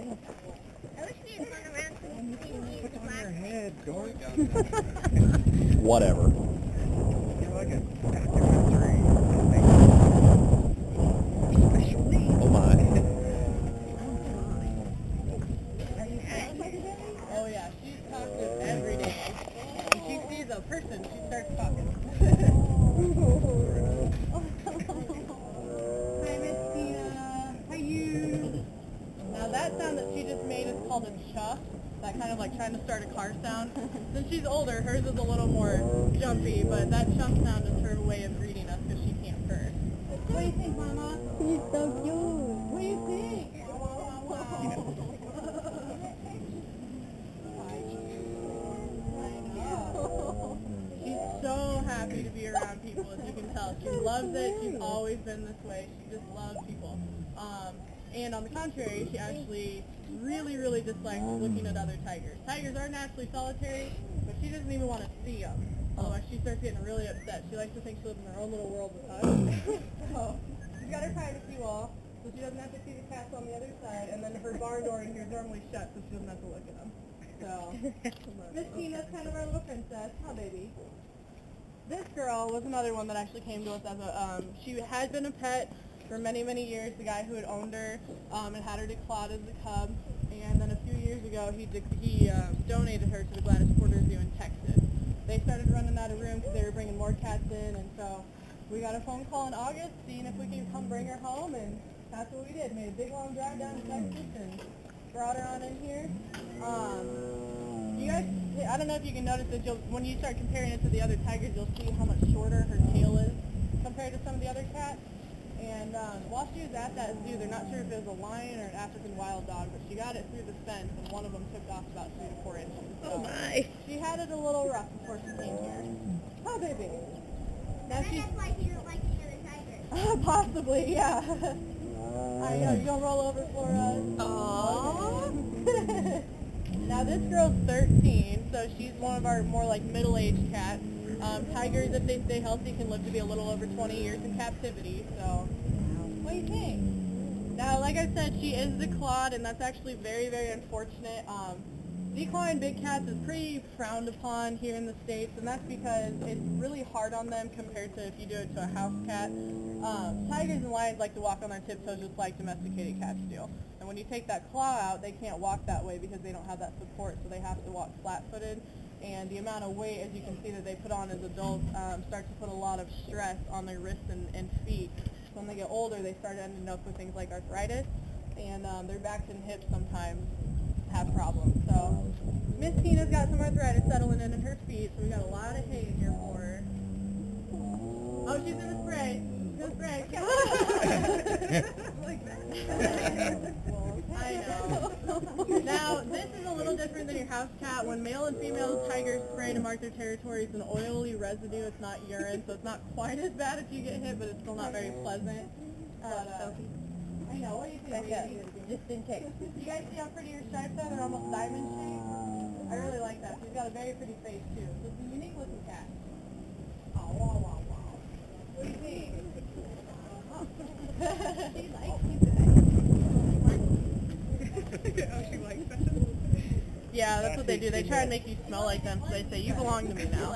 wish we had gone around to Put it on your head, dork. Whatever. You're like a documentary. Special needs. Oh my. Oh yeah, she's talkative every day. When she sees a person, she starts talking. Hi, Miss Tina. How you? Now that sound that she just made is called a chuff. That kind of like trying to start a car sound. Since she's older, hers is a little more jumpy, but that chuff sound is her way of greeting us because she can't purr. What do you think, Mama? He's so cute. What do you think? She's so happy to be around people, as you can tell. She loves it. She's always been this way. She just loves people. And on the contrary, she actually really, really dislikes looking at other tigers. Tigers are naturally solitary, but she doesn't even want to see them. Otherwise, she starts getting really upset. She likes to think she lives in her own little world with us. So she's got her privacy wall, so she doesn't have to see the cats on the other side. And then her barn door in here is normally shut, so she doesn't have to look at them. So Miss Tina's kind of our little princess. Huh, baby? This girl was another one that actually came to us as a, she had been a pet for many, many years. The guy who had owned her and had her declawed as a cub. And then a few years ago, he donated her to the Gladys Porter Zoo in Texas. They started running out of room because they were bringing more cats in, and so we got a phone call in August seeing if we could come bring her home, and that's what we did. Made a big long drive down to Texas and brought her on in here. You guys, I don't know if you can notice that when you start comparing it to the other tigers, you'll see how much shorter her tail is compared to some of the other cats. And while she was at that zoo, they're not sure if it was a lion or an African wild dog, but she got it through the fence, and one of them took off about 3 to 4 inches. So Oh my. she had it a little rough before she came here. Hi, baby. Now Maybe that's why he don't like any other tigers. possibly, yeah. I know, you gonna roll over for us? Aww. Now this girl's 13, so she's one of our more like middle-aged cats. Tigers, if they stay healthy, can live to be a little over 20 years in captivity, so what do you think? Now, like I said, she is declawed, and that's actually very, very unfortunate. Declawing big cats is pretty frowned upon here in the States, and that's because it's really hard on them compared to if you do it to a house cat. Tigers and lions like to walk on their tiptoes just like domesticated cats do. And when you take that claw out, they can't walk that way because they don't have that support, so they have to walk flat-footed. And the amount of weight, as you can see, that they put on as adults starts to put a lot of stress on their wrists and feet. So when they get older, they start ending up with things like arthritis, and their backs and hips sometimes have problems. So Miss Tina's got some arthritis settling in her feet, so we got a lot of hay in here for her. Oh, she's gonna spray. She's gonna spray. Like that. I know. Now, this is a little different than your house cat. When male and female tigers spray to mark their territory, it's an oily residue. It's not urine, so it's not quite as bad if you get hit, but it's still not very pleasant. I know. What do you think, baby? Just in case. You guys see how pretty her stripes are? They're almost diamond shaped. I really like that. She's got a very pretty face, too. So it's a unique looking cat. Oh, wow, wow, wow. What do you think? She likes you guys. Oh, she likes that. Yeah, that's what they do. They try and make you smell like them, so they say, you belong to me now.